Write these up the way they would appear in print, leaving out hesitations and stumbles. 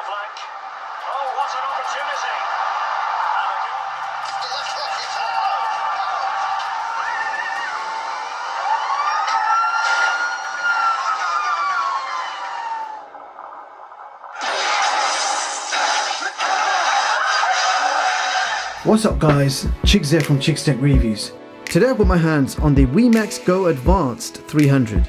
flank. Oh, what an opportunity. And a What's up guys, Chicks here from Chicks Tech Reviews. Today I've got my hands on the WEMAX Go Advanced 300.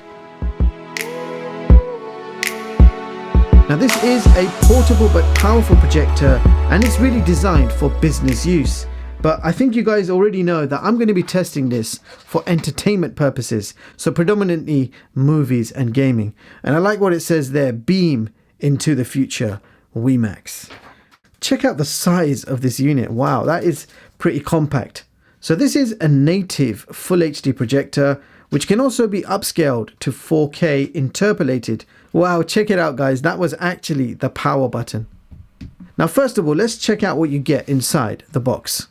Now this is a portable but powerful projector and it's really designed for business use. But I think you guys already know that I'm going to be testing this for entertainment purposes, so predominantly movies and gaming. And I like what it says there, beam into the future, WEMAX. Check out the size of this unit. Wow, that is pretty compact. So this is a native full HD projector, which can also be upscaled to 4K interpolated. Wow, check it out guys, that was actually the power button. Now first of all, let's check out what you get inside the box.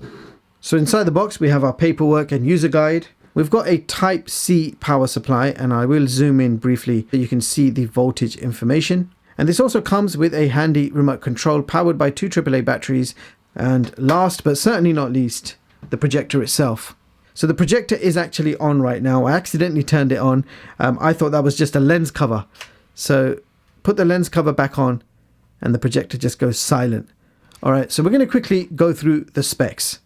So inside the box we have our paperwork and user guide. We've got a Type-C power supply, and I will zoom in briefly so you can see the voltage information. And this also comes with a handy remote control powered by two AAA batteries. And last but certainly not least, the projector itself. So the projector is actually on right now. I accidentally turned it on. I thought that was just a lens cover. So put the lens cover back on and the projector just goes silent. All right, so we're going to quickly go through the specs.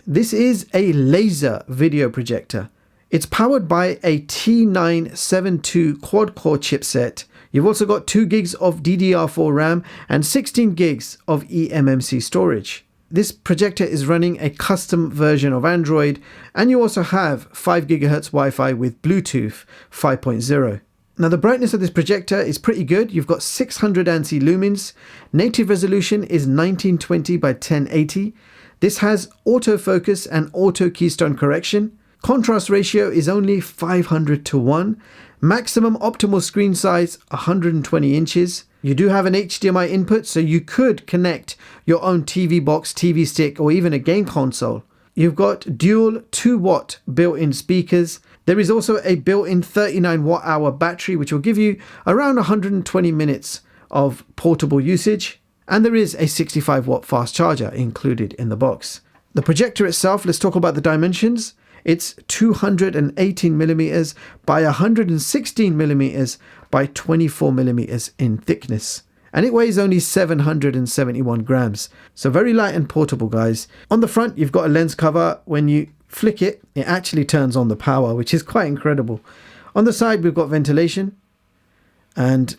This is a laser video projector. It's powered by a T972 Quadcore chipset. You've also got 2 gigs of DDR4 RAM and 16 gigs of eMMC storage. This projector is running a custom version of Android, and you also have 5 GHz Wi-Fi with Bluetooth 5.0. Now the brightness of this projector is pretty good. You've got 600 ANSI Lumens. Native resolution is 1920 by 1080. This has autofocus and auto keystone correction. Contrast ratio is only 500:1. Maximum optimal screen size 120 inches. You do have an HDMI input, so you could connect your own TV box, TV stick, or even a game console. You've got dual 2-watt built-in speakers. There is also a built-in 39 watt-hour battery, which will give you around 120 minutes of portable usage. And there is a 65 watt fast charger included in the box. The projector itself, let's talk about the dimensions. It's 218 millimeters by 116 millimeters by 24 millimeters in thickness. And it weighs only 771 grams. So very light and portable, guys. On the front, you've got a lens cover. When you flick it, it actually turns on the power, which is quite incredible. On the side, we've got ventilation. And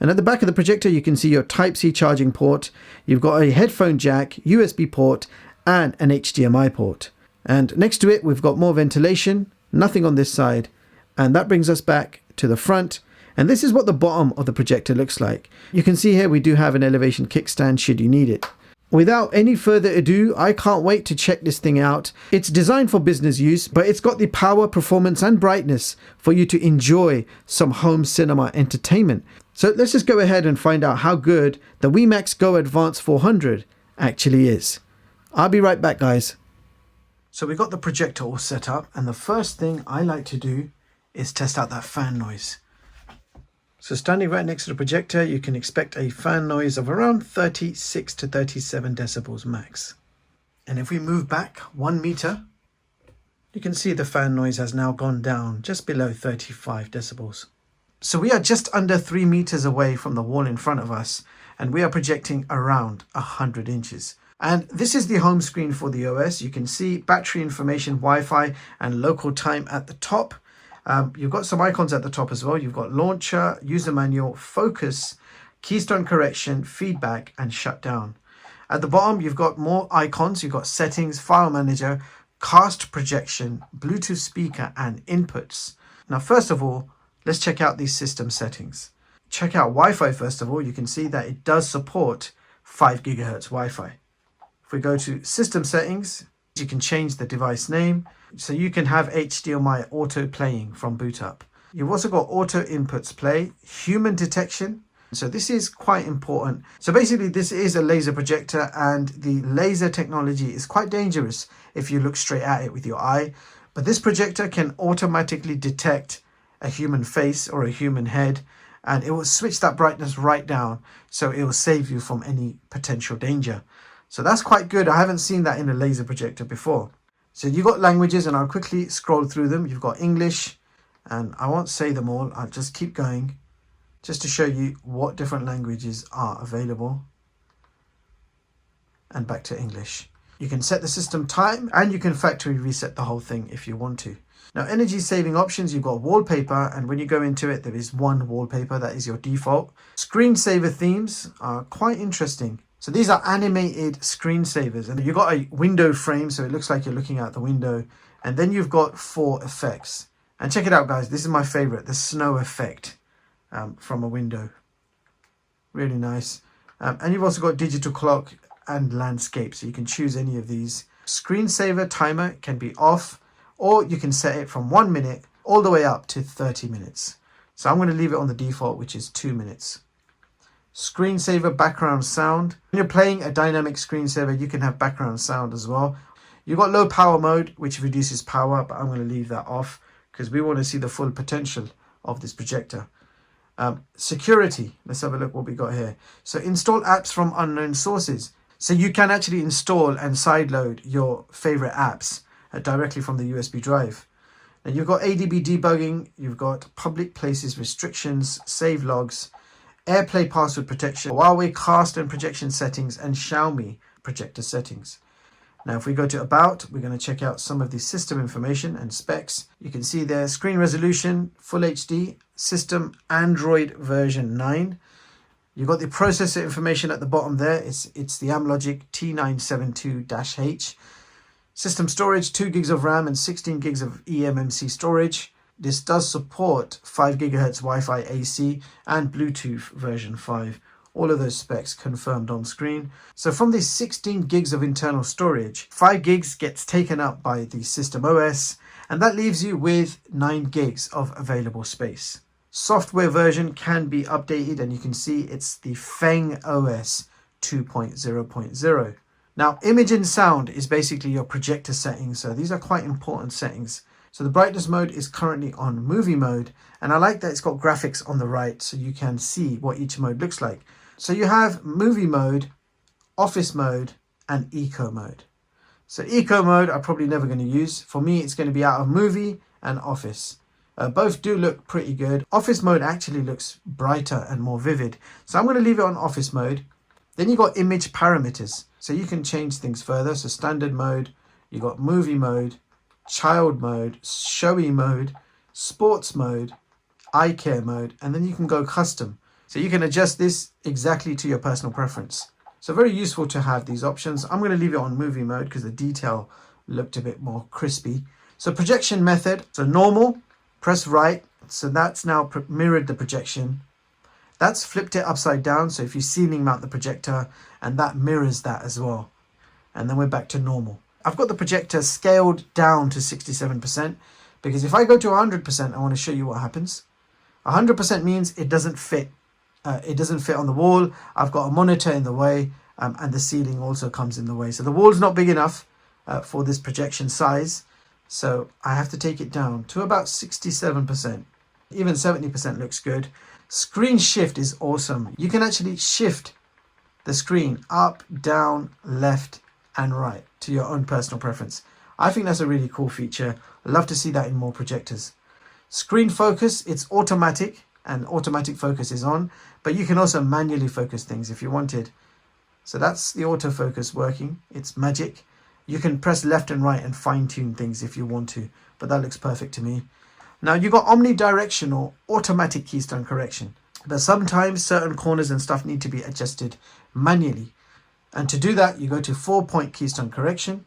at the back of the projector, you can see your Type-C charging port. You've got a headphone jack, USB port, and an HDMI port. And next to it, we've got more ventilation, nothing on this side. And that brings us back to the front. And this is what the bottom of the projector looks like. You can see here we do have an elevation kickstand should you need it. Without any further ado, I can't wait to check this thing out. It's designed for business use, but it's got the power, performance, and brightness for you to enjoy some home cinema entertainment. So let's just go ahead and find out how good the WEMAX Go Advanced 400 actually is. I'll be right back, guys. So we got the projector all set up, and the first thing I like to do is test out that fan noise. So standing right next to the projector, you can expect a fan noise of around 36 to 37 decibels max. And if we move back 1 meter, you can see the fan noise has now gone down just below 35 decibels. So we are just under 3 meters away from the wall in front of us, and we are projecting around 100 inches. And this is the home screen for the OS. You can see battery information, Wi-Fi, and local time at the top. You've got some icons at the top as well. You've got launcher, user manual, focus, keystone correction, feedback, and shutdown. At the bottom, you've got more icons. You've got settings, file manager, cast projection, Bluetooth speaker, and inputs. Now, first of all, let's check out these system settings. Check out Wi-Fi first of all. You can see that it does support 5 GHz Wi-Fi. If we go to system settings, you can change the device name. So you can have HDMI auto playing from boot up. You've also got auto inputs play, human detection. So this is quite important. So basically this is a laser projector, and the laser technology is quite dangerous if you look straight at it with your eye. But this projector can automatically detect a human face or a human head. and it will switch that brightness right down, so it will save you from any potential danger. So that's quite good. I haven't seen that in a laser projector before. So you've got languages, and I'll quickly scroll through them. You've got English, and I won't say them all. I'll just keep going just to show you what different languages are available. And back to English. You can set the system time, and you can factory reset the whole thing if you want to. Now, energy saving options, you've got wallpaper, and when you go into it, there is one wallpaper that is your default. Screensaver themes are quite interesting. So these are animated screensavers, and you've got a window frame, so it looks like you're looking out the window. And then you've got 4 effects. And check it out, guys. This is my favorite, the snow effect from a window. Really nice. And you've also got digital clock and landscape, so you can choose any of these. Screensaver timer can be off, or you can set it from 1 minute all the way up to 30 minutes. So I'm going to leave it on the default, which is 2 minutes. Screensaver background sound. When you're playing a dynamic screensaver, you can have background sound as well. You've got low power mode, which reduces power, but I'm going to leave that off because we want to see the full potential of this projector. Security. Let's have a look what we got here. So install apps from unknown sources. So you can actually install and sideload your favorite apps directly from the USB drive. And you've got ADB debugging, you've got public places restrictions, save logs, AirPlay password protection, Huawei cast and projection settings, and Xiaomi projector settings. Now if we go to about, we're going to check out some of the system information and specs. You can see there screen resolution, full HD, system Android version 9. You've got the processor information at the bottom there. It's the Amlogic T972-H. System storage, 2 gigs of RAM and 16 gigs of eMMC storage. This does support 5 GHz Wi-Fi AC and Bluetooth version 5. All of those specs confirmed on screen. So from these 16 gigs of internal storage, 5 gigs gets taken up by the system OS, and that leaves you with 9 gigs of available space. Software version can be updated, and you can see it's the Feng OS 2.0.0. Now, image and sound is basically your projector settings, so these are quite important settings. So the brightness mode is currently on movie mode, and I like that it's got graphics on the right so you can see what each mode looks like. So you have movie mode, office mode, and eco mode. So eco mode I'm probably never going to use. For me, it's going to be out of movie and office. Both do look pretty good. Office mode actually looks brighter and more vivid. So I'm going to leave it on office mode. Then you've got image parameters. So you can change things further. So standard mode, you've got movie mode, child mode, showy mode, sports mode, eye care mode, and then you can go custom. So you can adjust this exactly to your personal preference. So very useful to have these options. I'm going to leave it on movie mode because the detail looked a bit more crispy. So projection method, so normal, press right. So that's now mirrored the projection. That's flipped it upside down. So if you ceiling mount the projector, and that mirrors that as well. And then we're back to normal. I've got the projector scaled down to 67% because if I go to 100%, I want to show you what happens. 100% means it doesn't fit. It doesn't fit on the wall. I've got a monitor in the way, and the ceiling also comes in the way. So the wall's not big enough for this projection size. So I have to take it down to about 67%. Even 70% looks good. Screen shift is awesome. You can actually shift the screen up, down, left, and right to your own personal preference. I think that's a really cool feature. I'd love to see that in more projectors. Screen focus, it's automatic, and automatic focus is on, but you can also manually focus things if you wanted. So that's the autofocus working. It's magic. You can press left and right and fine-tune things if you want to, but that looks perfect to me. Now you've got omnidirectional automatic keystone correction, but sometimes certain corners and stuff need to be adjusted manually. And to do that, you go to 4-point keystone correction,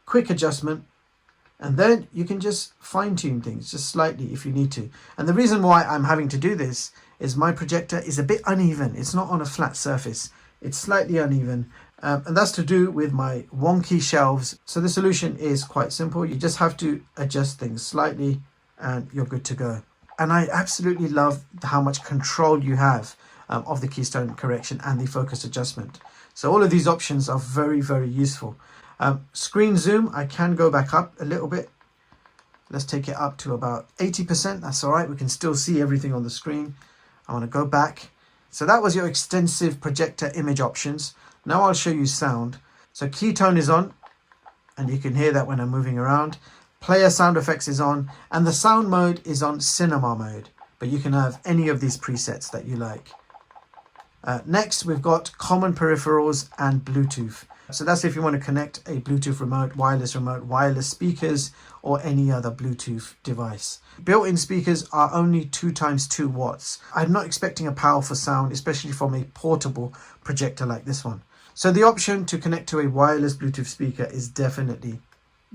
quick adjustment, and then you can just fine-tune things just slightly if you need to. And the reason why I'm having to do this is my projector is a bit uneven. It's not on a flat surface. It's slightly uneven. And that's to do with my wonky shelves. So the solution is quite simple. You just have to adjust things slightly and you're good to go. And I absolutely love how much control you have of the keystone correction and the focus adjustment. So all of these options are very, very useful. Screen zoom, I can go back up a little bit. Let's take it up to about 80%. That's all right. We can still see everything on the screen. I want to go back. So that was your extensive projector image options. Now I'll show you sound. So Keystone is on, and you can hear that when I'm moving around. Player sound effects is on, and the sound mode is on cinema mode, but you can have any of these presets that you like. Next, we've got common peripherals and Bluetooth. So that's if you want to connect a Bluetooth remote, wireless speakers, or any other Bluetooth device. Built-in speakers are only 2 times 2 watts. I'm not expecting a powerful sound, especially from a portable projector like this one. So the option to connect to a wireless Bluetooth speaker is definitely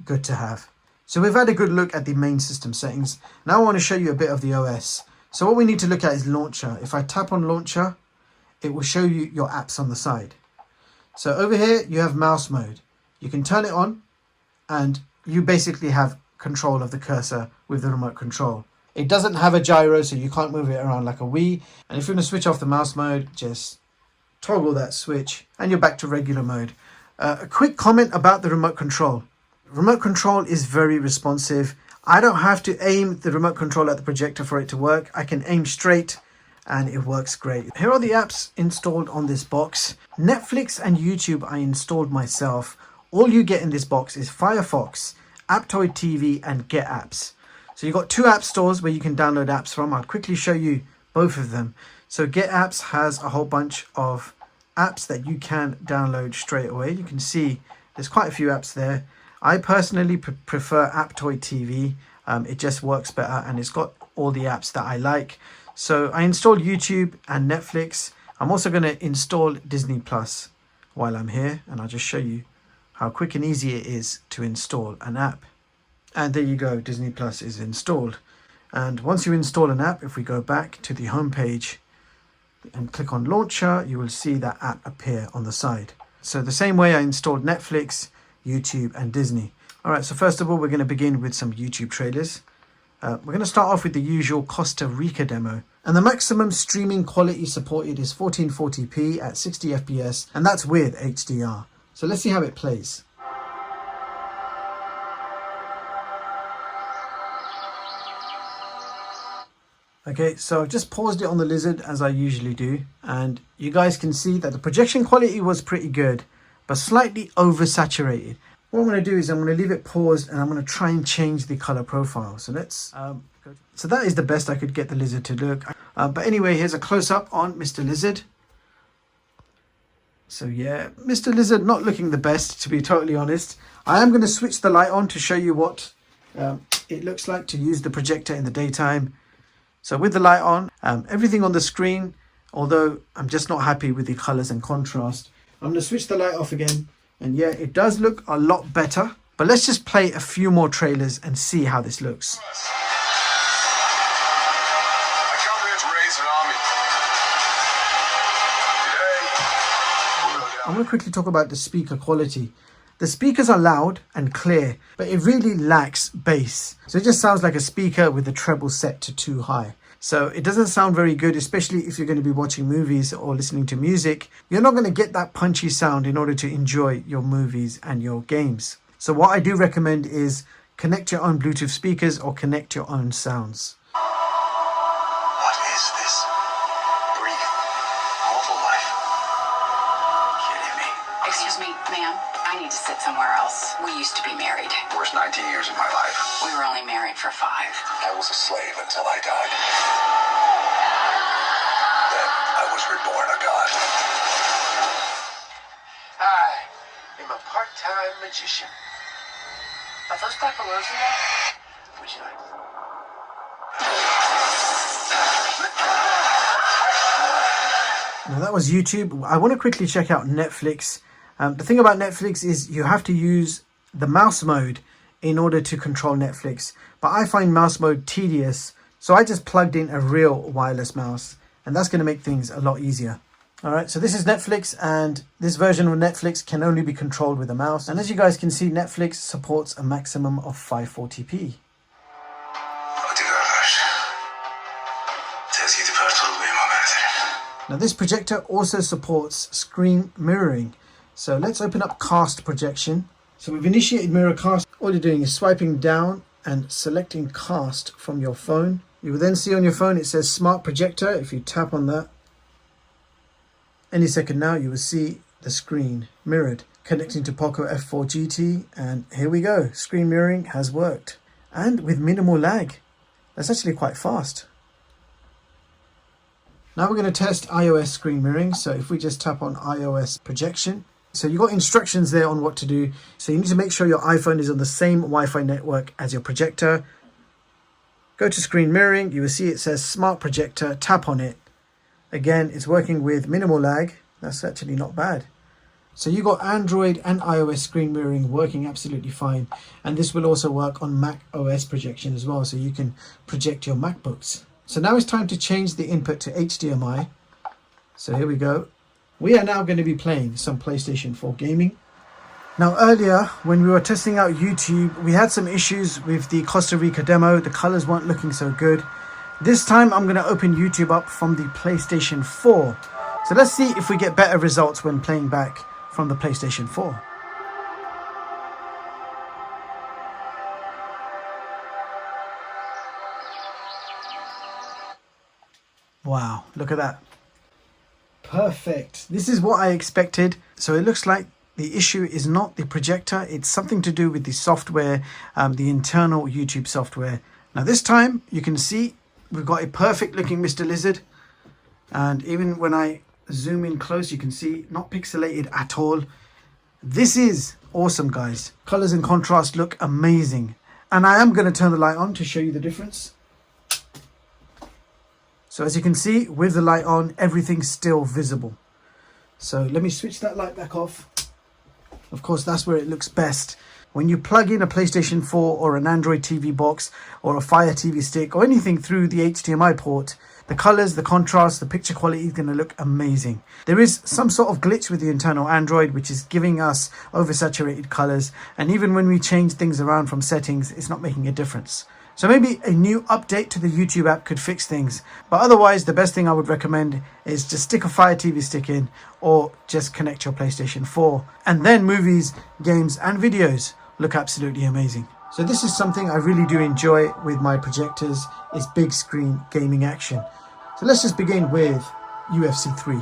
good to have. So we've had a good look at the main system settings. Now I want to show you a bit of the OS. So what we need to look at is launcher. If I tap on launcher, it will show you your apps on the side. So over here you have mouse mode. You can turn it on and you basically have control of the cursor with the remote control. It doesn't have a gyro, so you can't move it around like a Wii. And if you want to switch off the mouse mode, just toggle that switch and you're back to regular mode. A quick comment about the remote control. Remote control is very responsive. I don't have to aim the remote control at the projector for it to work. I can aim straight and it works great. Here are the apps installed on this box. Netflix and YouTube I installed myself. All you get in this box is Firefox, Aptoide TV and Get Apps. So you've got 2 app stores where you can download apps from. I'll quickly show you both of them. So Get Apps has a whole bunch of apps that you can download straight away. You can see there's quite a few apps there. I personally prefer Aptoide TV. It just works better and it's got all the apps that I like. So I installed YouTube and Netflix. I'm also going to install Disney Plus while I'm here, and I'll just show you how quick and easy it is to install an app. And there you go, Disney Plus is installed. And once you install an app, if we go back to the home page and click on launcher, you will see that app appear on the side. So the same way I installed Netflix, YouTube and Disney. All right, so first of all, we're going to begin with some YouTube trailers. We're going to start off with the usual Costa Rica demo. And the maximum streaming quality supported is 1440p at 60 FPS, and that's with HDR. So let's see how it plays. Okay, so I've just paused it on the Lizard as I usually do, and you guys can see that the projection quality was pretty good, but slightly oversaturated. What I'm going to do is I'm going to leave it paused and I'm going to try and change the color profile. So let's so that is the best I could get the Lizard to look. But anyway, here's a close-up on Mr. Lizard. So yeah, Mr. Lizard not looking the best, to be totally honest. I am going to switch the light on to show you what it looks like to use the projector in the daytime. So with the light on, everything on the screen, although I'm just not happy with the colors and contrast, I'm going to switch the light off again. And yeah, it does look a lot better. But let's just play a few more trailers and see how this looks. I'm going to quickly talk about the speaker quality. The speakers are loud and clear, but it really lacks bass. So it just sounds like a speaker with the treble set to too high. So it doesn't sound very good, especially if you're going to be watching movies or listening to music. You're not going to get that punchy sound in order to enjoy your movies and your games. So what I do recommend is connect your own Bluetooth speakers or connect your own sounds. What is this? Brief, awful life. Kidding me? Excuse me, ma'am. I need to sit somewhere else. We used to be married. Worst 19 years of my life. We were only married for 5. I was a slave until I died. Then I was reborn a god. I am a part-time magician. Are those Dr. Rose in there? Would you like? Now that was YouTube. I want to quickly check out Netflix. The thing about Netflix is you have to use the mouse mode in order to control Netflix. But I find mouse mode tedious, so I just plugged in a real wireless mouse, and that's going to make things a lot easier. All right, so this is Netflix, and this version of Netflix can only be controlled with a mouse. And as you guys can see, Netflix supports a maximum of 540p. Now this projector also supports screen mirroring. So let's open up cast projection. So we've initiated mirror cast. All you're doing is swiping down and selecting cast from your phone. You will then see on your phone it says Smart Projector. If you tap on that, any second now you will see the screen mirrored, connecting to Poco F4 GT, and here we go. Screen mirroring has worked, and with minimal lag. That's actually quite fast. Now we're going to test iOS screen mirroring. So if we just tap on iOS projection, so you've got instructions there on what to do. So you need to make sure your iPhone is on the same Wi-Fi network as your projector. Go to screen mirroring, you will see it says Smart Projector, tap on it. Again, it's working with minimal lag. That's actually not bad. So you got Android and iOS screen mirroring working absolutely fine. And this will also work on Mac OS projection as well, so you can project your MacBooks. So now it's time to change the input to HDMI. So here we go. We are now going to be playing some PlayStation 4 gaming. Now earlier, when we were testing out YouTube, we had some issues with the Costa Rica demo. The colors weren't looking so good. This time I'm going to open YouTube up from the PlayStation 4. So let's see if we get better results when playing back from the PlayStation 4. Wow, look at that. Perfect. This is what I expected. So it looks like the issue is not the projector. It's something to do with the software, the internal YouTube software. Now this time you can see we've got a perfect looking Mr. Lizard. And even when I zoom in close, you can see not pixelated at all. This is awesome, guys. Colors and contrast look amazing. And I am going to turn the light on to show you the difference. So as you can see, with the light on, everything's still visible. So let me switch that light back off. Of course, that's where it looks best. When you plug in a PlayStation 4 or an Android TV box or a Fire TV stick or anything through the HDMI port, the colors, the contrast, the picture quality is going to look amazing. There is some sort of glitch with the internal Android, which is giving us oversaturated colors. And even when we change things around from settings, it's not making a difference. So maybe a new update to the YouTube app could fix things. But otherwise, the best thing I would recommend is just stick a Fire TV stick in or just connect your PlayStation 4. And then movies, games and videos look absolutely amazing. So this is something I really do enjoy with my projectors, is big screen gaming action. So let's just begin with UFC 3.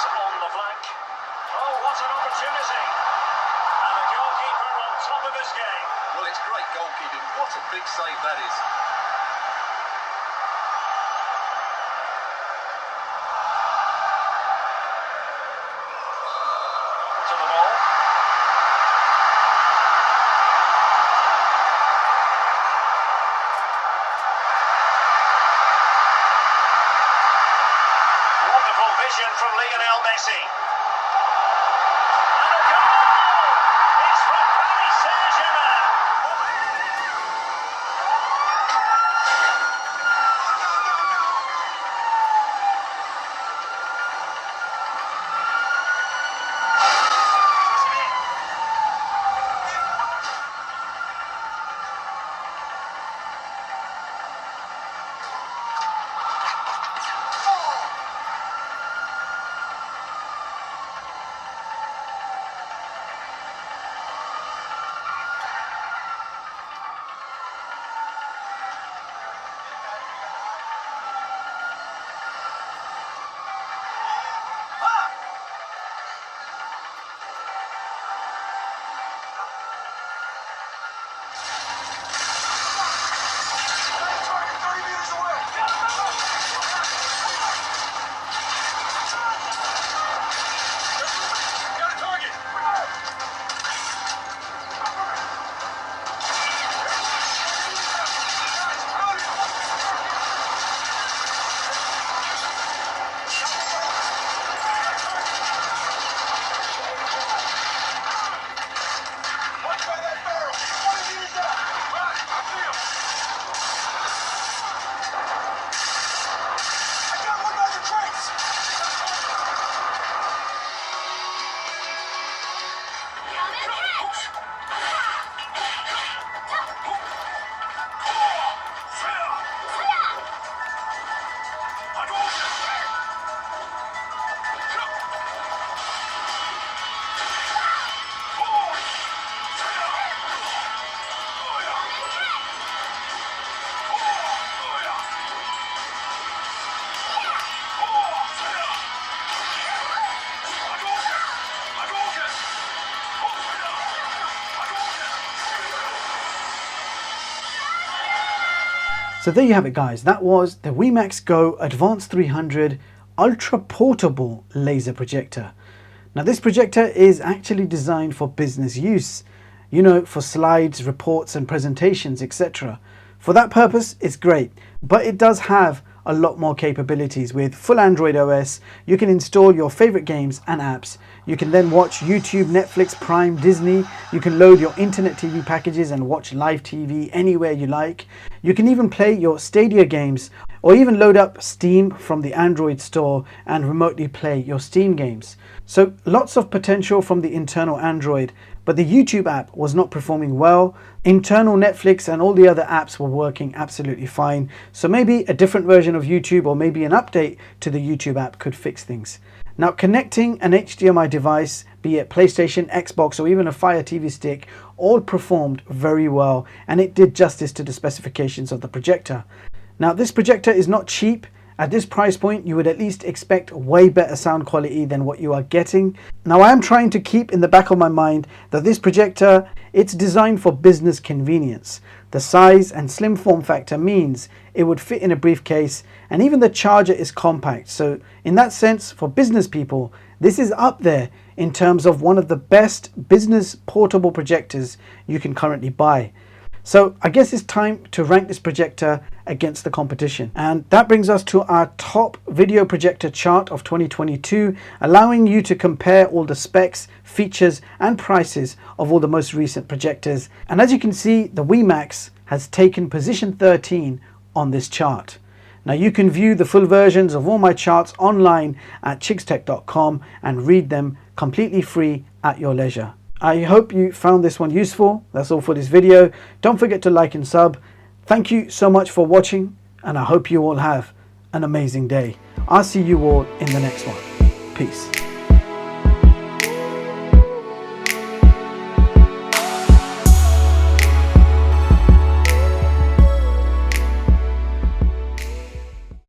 On the flank. Oh, what an opportunity. And the goalkeeper on top of his game. Well, it's great goalkeeping. What a big save that is. To the ball. Wonderful vision from Lionel Messi. And a goal! It's from Paris Saint-Germain. So there you have it guys, that was the WEMAX Go Advanced 300 Ultra Portable Laser Projector. Now this projector is actually designed for business use, you know, for slides, reports and presentations, etc. For that purpose it's great, but it does have a lot more capabilities. With full Android OS, you can install your favorite games and apps. You can then watch YouTube, Netflix, Prime, Disney. You can load your internet TV packages and watch live TV anywhere you like. You can even play your Stadia games, or even load up Steam from the Android store and remotely play your Steam games. So lots of potential from the internal Android, but the YouTube app was not performing well. Internal Netflix and all the other apps were working absolutely fine. So maybe a different version of YouTube, or maybe an update to the YouTube app, could fix things. Now connecting an HDMI device, be it PlayStation, Xbox or even a Fire TV stick, all performed very well, and it did justice to the specifications of the projector. Now this projector is not cheap. At this price point you would at least expect way better sound quality than what you are getting. Now I am trying to keep in the back of my mind that this projector, it's designed for business convenience. The size and slim form factor means it would fit in a briefcase, and even the charger is compact. So in that sense, for business people, this is up there in terms of one of the best business portable projectors you can currently buy. So I guess it's time to rank this projector against the competition. And that brings us to our top video projector chart of 2022, allowing you to compare all the specs, features and prices of all the most recent projectors. And as you can see, the WEMAX has taken position 13 on this chart. Now you can view the full versions of all my charts online at chigstech.com and read them completely free at your leisure. I hope you found this one useful. That's all for this video. Don't forget to like and sub. Thank you so much for watching, and I hope you all have an amazing day. I'll see you all in the next one. Peace.